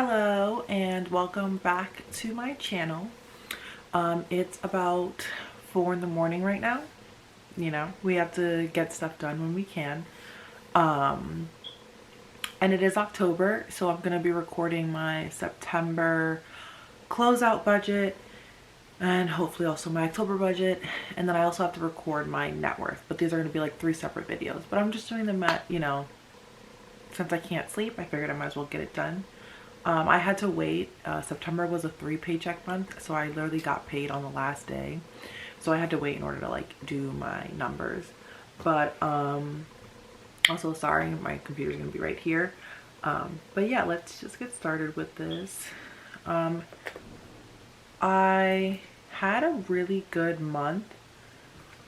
Hello and welcome back to my channel. It's about 4 in the morning right now. You know, we have to get stuff done when we can. And it is October, so I'm going to be recording my September closeout budget and hopefully also my October budget. And then I also have to record my net worth, but these are going to be like 3 separate videos. But I'm just doing them at, since I can't sleep, I figured I might as well get it done. I had to wait. September was a 3 paycheck month, so I literally got paid on the last day. So I had to wait in order to like do my numbers. But also sorry, my computer's gonna be right here. But yeah, let's just get started with this. I had a really good month.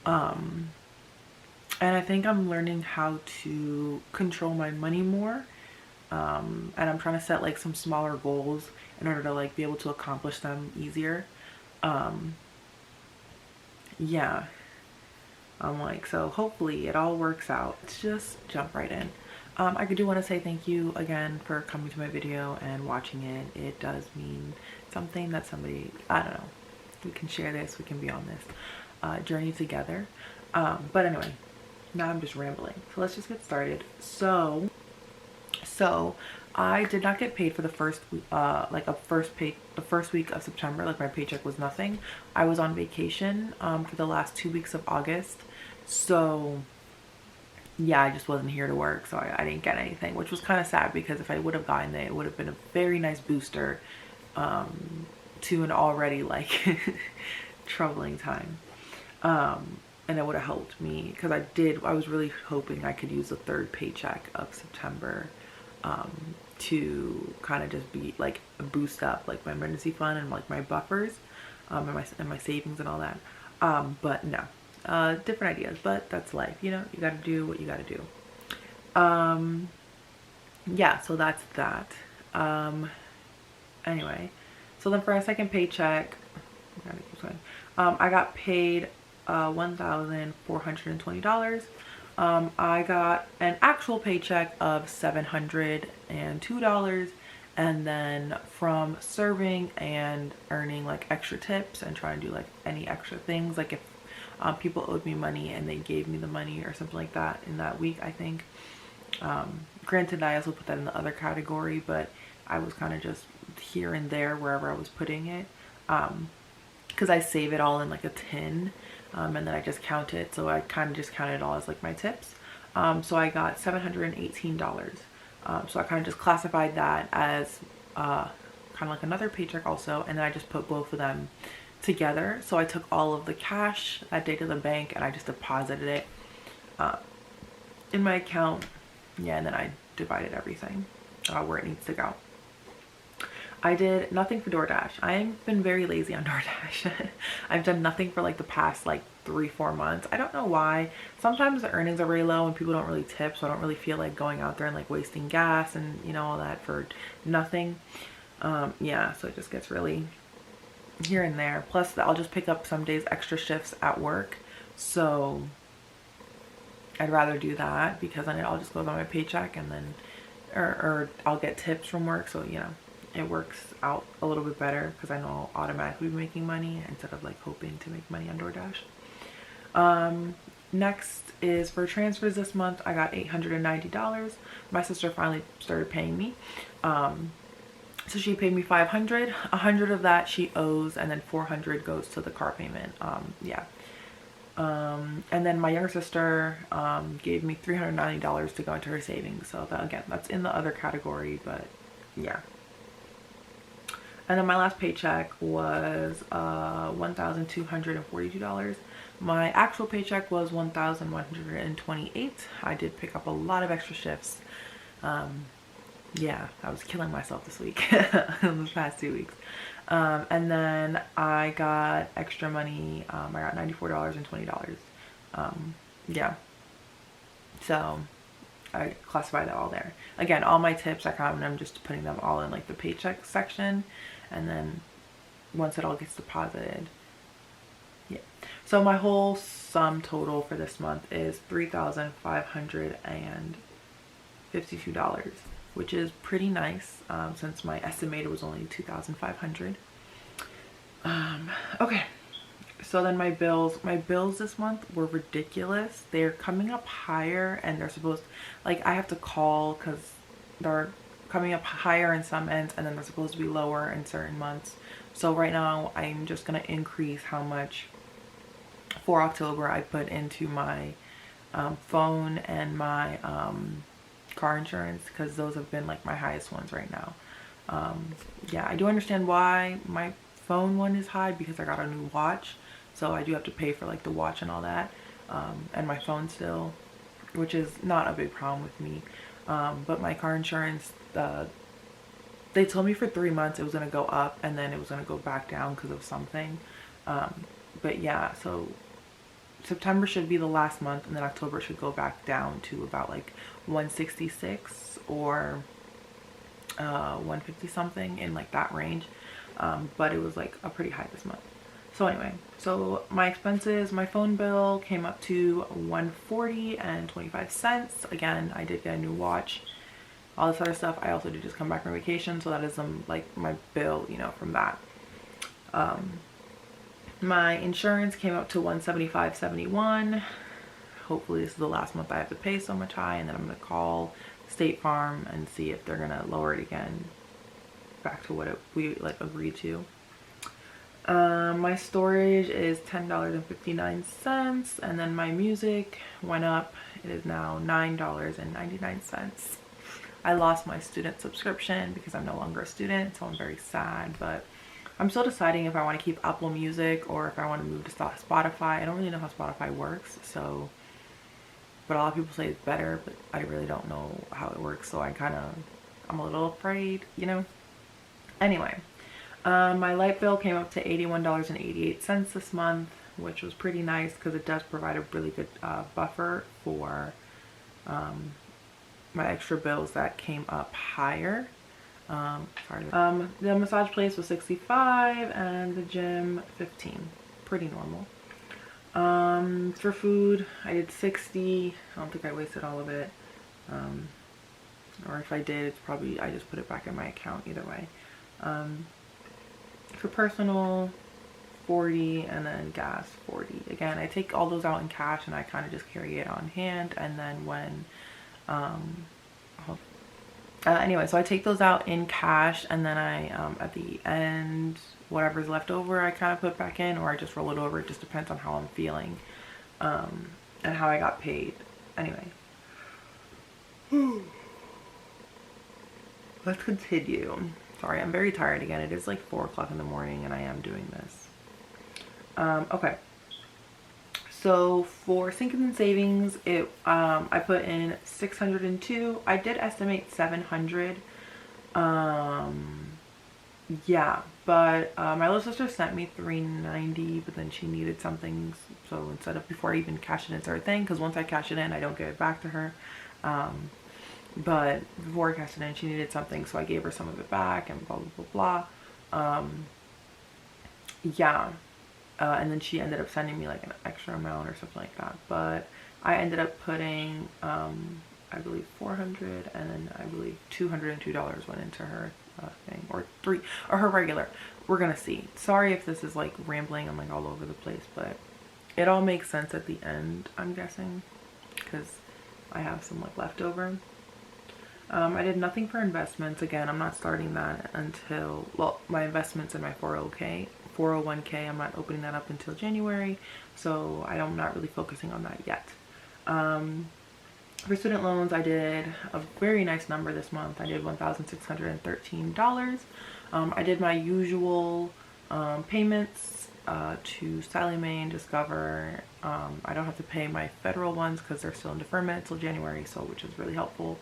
And I think I'm learning how to control my money more. And I'm trying to set like some smaller goals in order to like be able to accomplish them easier. Yeah, I'm like, so hopefully it all works out. Let's just jump right in. I do want to say thank you again for coming to my video and watching it. It does mean something that somebody, I don't know, we can share this, we can be on this journey together. But anyway, now I'm just rambling. So let's just get started. So I did not get paid for the first week, the first week of September. Like my paycheck was nothing. I was on vacation for the last 2 weeks of August. So yeah, I just wasn't here to work. So I didn't get anything, which was kind of sad because if I would have gotten it, it would have been a very nice booster to an already like troubling time. And it would have helped me because I was really hoping I could use the 3rd paycheck of September to kind of just be like boost up like my emergency fund and like my buffers and my savings and all that. But no, different ideas, but that's life, you know, you got to do what you got to do. Yeah, so that's that. Anyway, so then for a second paycheck, I got paid $1,420. I got an actual paycheck of $702, and then from serving and earning like extra tips and trying to do like any extra things, like if people owed me money and they gave me the money or something like that in that week, I think. Granted, I also put that in the other category, but I was kind of just here and there wherever I was putting it, because I save it all in like a tin. And then I just count it, so I kind of just count it all as like my tips. So I got $718. So I kind of just classified that as kind of like another paycheck also, and then I just put both of them together. So I took all of the cash that day to the bank and I just deposited it in my account. Yeah, and then I divided everything where it needs to go. I did nothing for DoorDash. I've been very lazy on DoorDash. I've done nothing for like the past like 3-4 months. I don't know why. Sometimes the earnings are really low and people don't really tip, so I don't really feel like going out there and like wasting gas and you know all that for nothing. Yeah, so it just gets really here and there. Plus I'll just pick up some days extra shifts at work, so I'd rather do that because then it all just goes on my paycheck, and then or I'll get tips from work, so you know it works out a little bit better because I know I'll automatically be making money instead of like hoping to make money on DoorDash. Next is for transfers this month. I got $890. My sister finally started paying me. So she paid me $500. 100 of that she owes, and then 400 goes to the car payment. Yeah. And then my younger sister gave me $390 to go into her savings. So that, again, that's in the other category, but yeah. And then my last paycheck was $1,242. My actual paycheck was $1,128. I did pick up a lot of extra shifts. Yeah, I was killing myself this week, the past 2 weeks. And then I got extra money. I got $94.20. Yeah. So I classify that all there. Again, all my tips, I'm just putting them all in like the paycheck section, and then once it all gets deposited, yeah. So my whole sum total for this month is $3,552. which is pretty nice, since my estimated was only 2,500. Okay, so then my bills this month were ridiculous. They're coming up higher, and they're supposed, like, I have to call because they're coming up higher in some ends, and then they're supposed to be lower in certain months. So right now I'm just gonna increase how much for October I put into my phone and my car insurance, because those have been like my highest ones right now. Yeah, I do understand why my phone one is high, because I got a new watch, so I do have to pay for like the watch and all that, and my phone still, which is not a big problem with me. But my car insurance, they told me for 3 months it was going to go up, and then it was going to go back down because of something. But yeah, so September should be the last month, and then October should go back down to about like 166 or 150 something, in like that range. But it was like a pretty high this month. So anyway, so my expenses, my phone bill came up to $140.25. Again, I did get a new watch, all this other stuff. I also did just come back from vacation, so that is like my bill, you know, from that. My insurance came up to $175.71. Hopefully this is the last month I have to pay so much high, and then I'm gonna call State Farm and see if they're gonna lower it again back to what we like agreed to. My storage is $10.59, and then my music went up. It is now $9.99. I lost my student subscription because I'm no longer a student, so I'm very sad, but I'm still deciding if I want to keep Apple Music or if I want to move to Spotify. I don't really know how Spotify works, so, but a lot of people say it's better, but I really don't know how it works, so I'm a little afraid, you know? Anyway, my light bill came up to $81.88 this month, which was pretty nice because it does provide a really good buffer for my extra bills that came up higher. The massage place was $65 and the gym $15. Pretty normal. For food, I did $60. I don't think I wasted all of it. Or if I did, it's probably, I just put it back in my account either way. For personal, $40, and then gas $40. Again, I take all those out in cash and I kind of just carry it on hand, and then when anyway, so I take those out in cash, and then I at the end, whatever's left over I kind of put back in, or I just roll it over. It just depends on how I'm feeling and how I got paid. Anyway, let's continue. Sorry, I'm very tired again. It is like 4 o'clock in the morning and I am doing this. Okay. So for sinking and savings, I put in 602. I did estimate 700. Yeah, but my little sister sent me 390, but then she needed something, so instead of, before I even cash it in, sort of thing, because once I cash it in, I don't give it back to her. But before I cashed it in, she needed something, so I gave her some of it back, and blah blah blah blah. Yeah. And then she ended up sending me like an extra amount or something like that. But I ended up putting, I believe 400, and then I believe $202 went into her thing, or her regular. We're gonna see. Sorry if this is like rambling. I'm like all over the place, but it all makes sense at the end, I'm guessing, because I have some like leftover. I did nothing for investments. Again, I'm not starting that until, well, my investments in my 401k, I'm not opening that up until January, so I'm not really focusing on that yet. For student loans, I did a very nice number this month. I did $1,613. I did my usual payments to Sally Mae and Discover. I don't have to pay my federal ones because they're still in deferment until January, so which is really helpful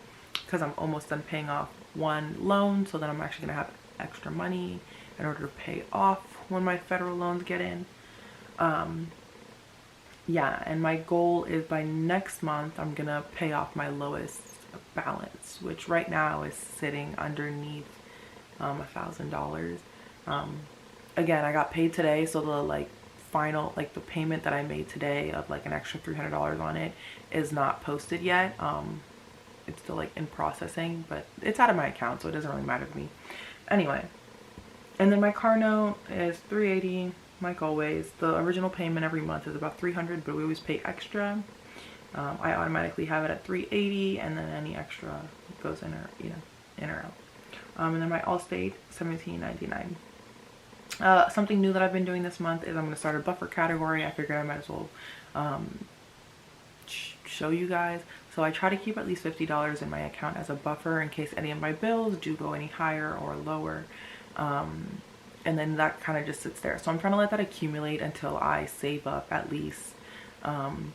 because I'm almost done paying off one loan, so then I'm actually gonna have extra money in order to pay off when my federal loans get in. Yeah, and my goal is by next month I'm gonna pay off my lowest balance, which right now is sitting underneath $1,000. Again, I got paid today, so the like final, like the payment that I made today of like an extra $300 on it is not posted yet. it's still like in processing, but it's out of my account, so it doesn't really matter to me. Anyway, and then my car note is $380, like always. The original payment every month is about $300, but we always pay extra. I automatically have it at $380, and then any extra goes in or, you know, in or out. And then my Allstate, $17.99. Something new that I've been doing this month is I'm going to start a buffer category. I figured I might as well show you guys. So I try to keep at least $50 in my account as a buffer in case any of my bills do go any higher or lower. And then that kind of just sits there. So I'm trying to let that accumulate until I save up at least 2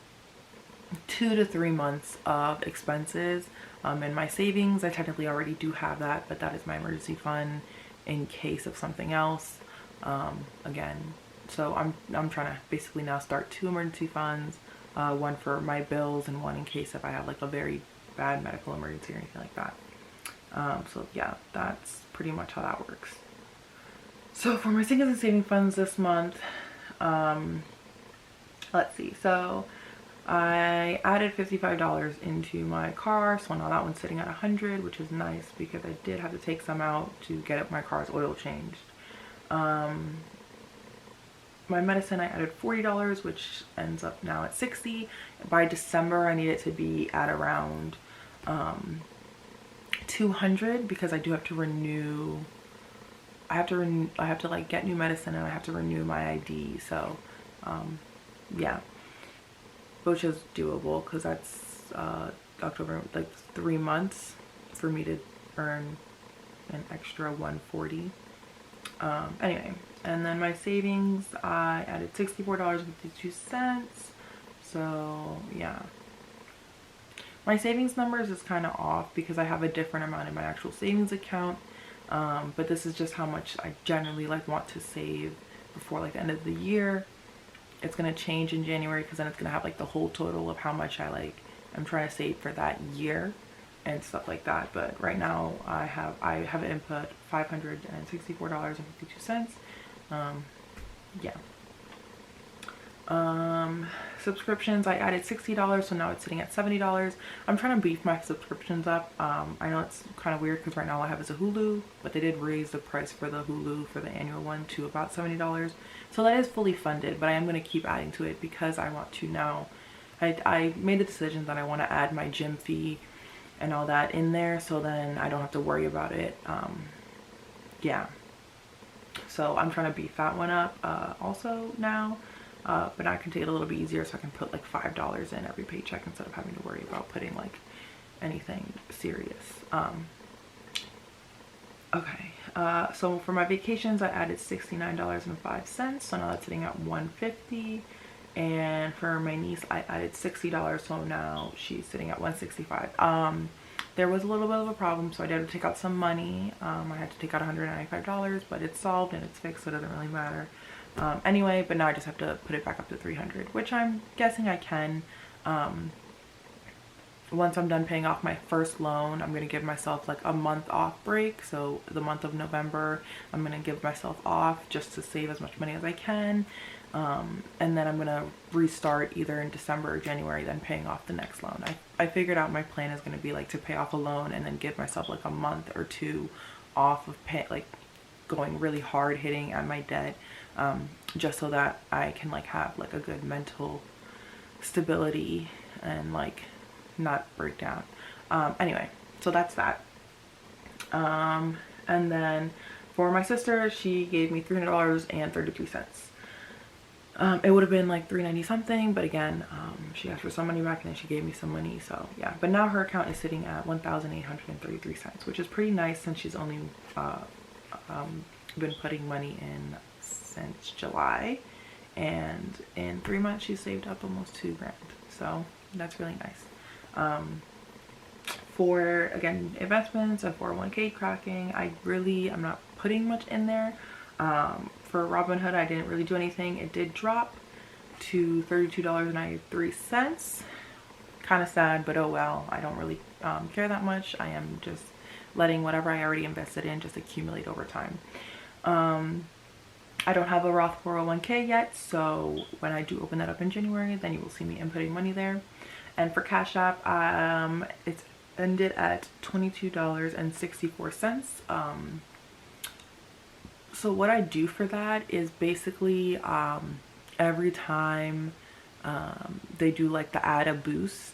to 3 months of expenses. In my savings, I technically already do have that, but that is my emergency fund in case of something else. Again, so I'm trying to basically now start 2 emergency funds, one for my bills and one in case if I have like a very bad medical emergency or anything like that. So yeah, that's pretty much how that works. So for my savings and saving funds this month, let's see, so I added $55 into my car, so now that one's sitting at 100, which is nice because I did have to take some out to get my car's oil changed. My medicine, I added $40, which ends up now at 60. By December, I need it to be at around 200 because I do have to renew. I have to like get new medicine and I have to renew my ID. So, yeah, which is doable because that's October, like 3 months for me to earn an extra 140. Anyway, and then my savings, I added $64.52. So yeah, my savings numbers is kind of off because I have a different amount in my actual savings account. But this is just how much I generally like want to save before like the end of the year. It's going to change in January because then it's going to have like the whole total of how much I'm trying to save for that year and stuff like that. But right now I have input $564.52. Yeah. Subscriptions, I added $60, so now it's sitting at $70. I'm trying to beef my subscriptions up. I know it's kind of weird because right now all I have is a Hulu, but they did raise the price for the Hulu for the annual one to about $70. So that is fully funded, but I am going to keep adding to it because I want to now. I made the decision that I want to add my gym fee and all that in there, so then I don't have to worry about it. Yeah. So I'm trying to beef that one up also now. But I can take it a little bit easier, so I can put like $5 in every paycheck instead of having to worry about putting like anything serious. Okay, so for my vacations, I added $69.05, so now that's sitting at $150. And for my niece, I added $60, so now she's sitting at $165. There was a little bit of a problem, so I did have to take out some money. I had to take out $195, but it's solved and it's fixed, so it doesn't really matter. Anyway, but now I just have to put it back up to $300, which I'm guessing I can. Once I'm done paying off my first loan, I'm going to give myself like a month off break. So the month of November, I'm going to give myself off just to save as much money as I can. And then I'm going to restart either in December or January, then paying off the next loan. I figured out my plan is going to be like to pay off a loan and then give myself like a month or two off of going really hard hitting at my debt. Just so that I can like have like a good mental stability and like not break down. Anyway, so that's that. And then for my sister, she gave me $300.33. It would have been like $390 something, but again, she asked for some money back and then she gave me some money, so yeah. But now her account is sitting at $1,833, which is pretty nice since she's only been putting money in since July, and in 3 months she saved up almost $2,000, so that's really nice. For again investments and 401k cracking, I'm not putting much in there. For Robinhood, I didn't really do anything. It did drop to $32.93. Kind of sad, but oh well. I don't really care that much. I am just letting whatever I already invested in just accumulate over time. I don't have a Roth 401k yet, so when I do open that up in January, then you will see me inputting money there. And for Cash App, it's ended at $22.64. So what I do for that is basically every time they do like the add a boost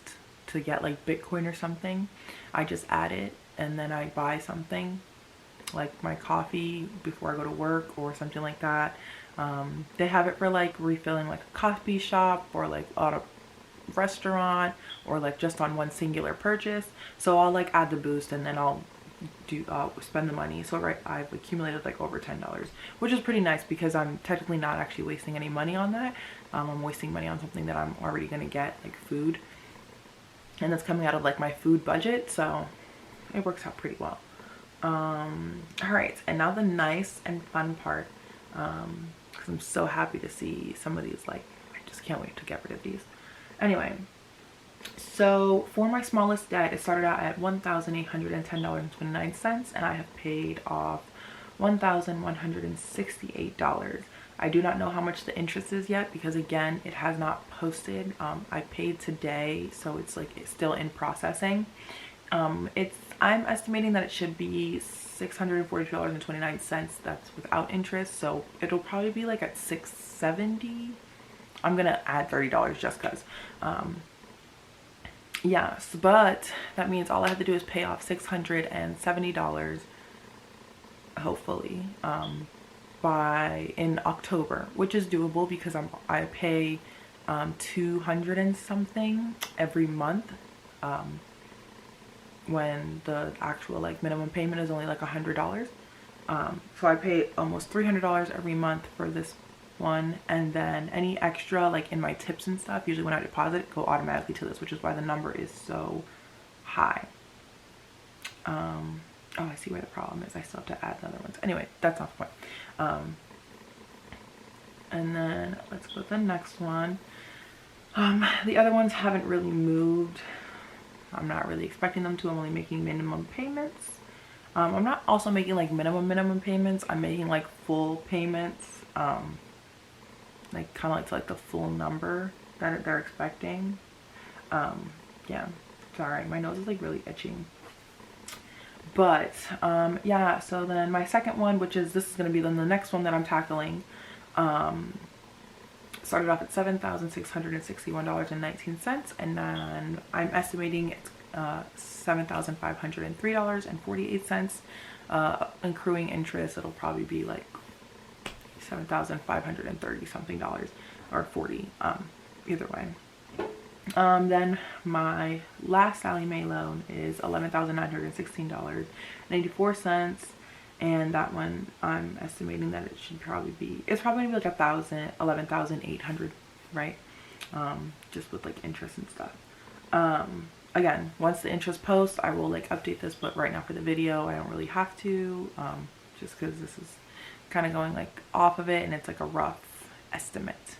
to get like Bitcoin or something, I just add it and then I buy something like my coffee before I go to work or something like that. They have it for like refilling like a coffee shop or like at a restaurant or like just on one singular purchase. So I'll like add the boost and then I'll spend the money. So right, I've accumulated like over $10, which is pretty nice because I'm technically not actually wasting any money on that. I'm wasting money on something that I'm already gonna get, like food, and that's coming out of like my food budget, so it works out pretty well. All right, and now the nice and fun part, because I'm so happy to see some of these, like I just can't wait to get rid of these. Anyway, so for my smallest debt, it started out at $1,810.29, and I have paid off $1,168. I do not know how much the interest is yet because again, it has not posted. I paid today, so it's like it's still in processing. I'm estimating that it should be $642.29. That's without interest, so it'll probably be like at $670. I'm gonna add $30 just because. Yes, but that means all I have to do is pay off $670, hopefully, in October, which is doable because I pay 200 and something every month, when the actual like minimum payment is only like $100. So I pay almost $300 every month for this one, and then any extra like in my tips and stuff, usually when I deposit, go automatically to this, which is why the number is so high. Oh, I see where the problem is. I still have to add the other ones. Anyway, that's not the point. And then let's go to the next one. The other ones haven't really moved. I'm not really expecting them to. I'm only making minimum payments. I'm not also making like minimum payments. I'm making like full payments. Like kind of like to like the full number that they're expecting. Yeah, sorry, my nose is like really itching. But yeah, so then my second one, this is going to be then the next one that I'm tackling, started off at $7,661.19, and then I'm estimating it's $7,503.48. Accruing interest, it'll probably be like $7,530 something dollars or 40, either way. Then my last Sallie Mae loan is $11,916.84, and that one I'm estimating that it should probably be, it's probably gonna be like $11,800, right? Just with like interest and stuff. Again, once the interest posts, I will like update this, but right now for the video, I don't really have to, just because this is kind of going like off of it and it's like a rough estimate.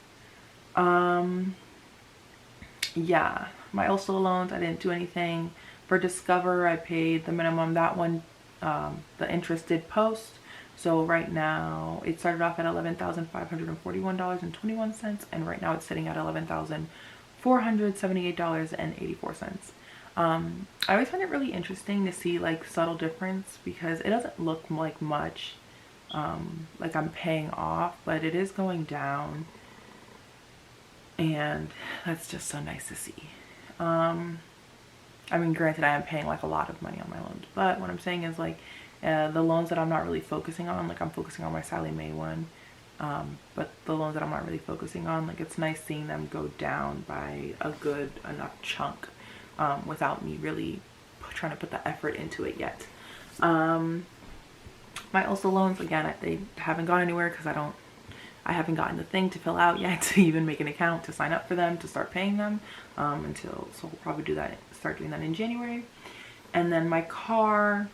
Yeah, my also loans, I didn't do anything. For Discover, I paid the minimum. That one, the interest did post. So right now it started off at $11,541.21, and right now it's sitting at $11,478.84. I always find it really interesting to see like subtle difference because it doesn't look like much, like I'm paying off, but it is going down, and that's just so nice to see. I mean, granted, I am paying like a lot of money on my loans, but what I'm saying is like the loans that I'm not really focusing on, like I'm focusing on my Sallie Mae one, but the loans that I'm not really focusing on, like it's nice seeing them go down by a good enough chunk, without me really trying to put the effort into it yet. My also loans, again, they haven't gone anywhere because I haven't gotten the thing to fill out yet to even make an account to sign up for them to start paying them, so we'll probably start doing that in January. And then my car,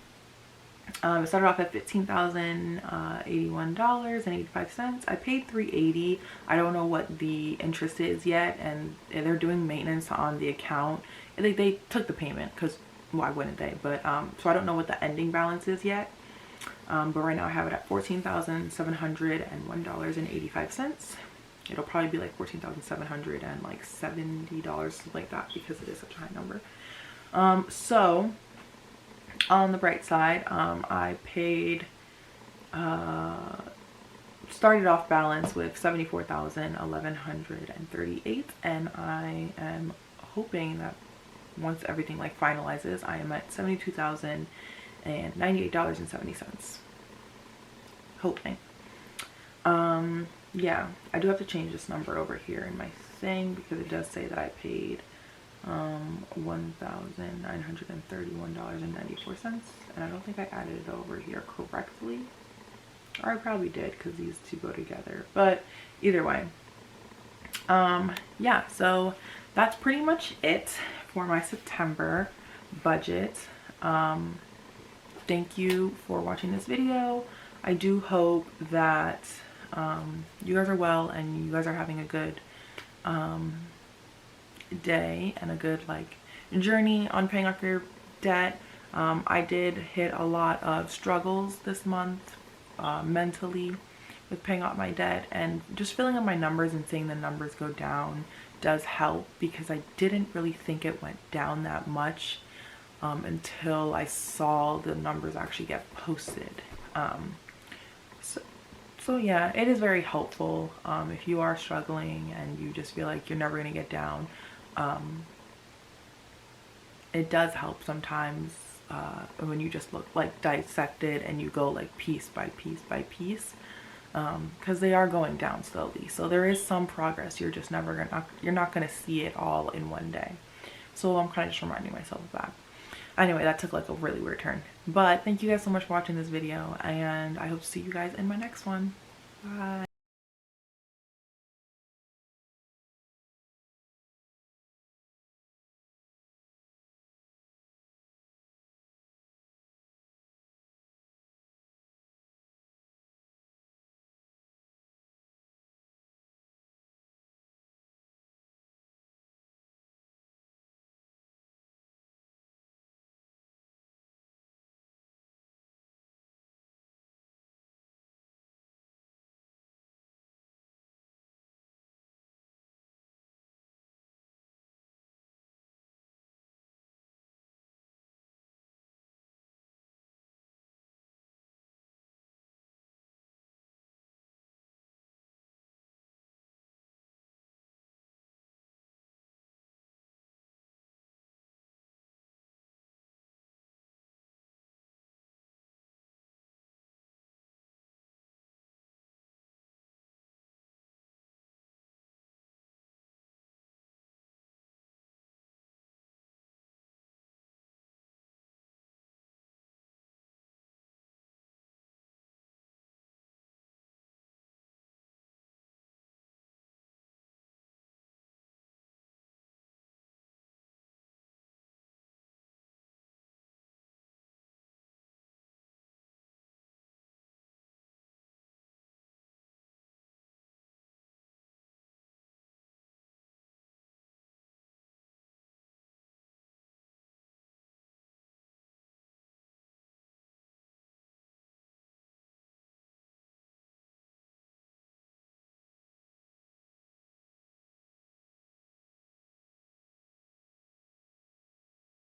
it started off at $15,081.85. I paid $380. I don't know what the interest is yet, and they're doing maintenance on the account. They took the payment because why wouldn't they? But so I don't know what the ending balance is yet. But right now I have it at $14,701.85. It'll probably be like $14,770, something like that, because it is such a high number. So on the bright side, I paid, started off balance with 74,138, and I am hoping that once everything like finalizes, I am at $72,098.70. Hoping. Yeah, I do have to change this number over here in my thing because it does say that I paid $1,931.94, and I don't think I added it over here correctly, or I probably did because these two go together, but either way, yeah, so that's pretty much it for my September budget. Thank you for watching this video. I do hope that you guys are well and you guys are having a good day and a good like journey on paying off your debt. I did hit a lot of struggles this month mentally with paying off my debt, and just filling up my numbers and seeing the numbers go down does help, because I didn't really think it went down that much until I saw the numbers actually get posted. So yeah, it is very helpful if you are struggling and you just feel like you're never going to get down. It does help sometimes when you just look like dissect it and you go like piece by piece by piece, because they are going down slowly. So there is some progress. You're just never gonna, you're not gonna see it all in one day. So I'm kind of just reminding myself of that. Anyway, that took like a really weird turn. But thank you guys so much for watching this video, and I hope to see you guys in my next one. Bye.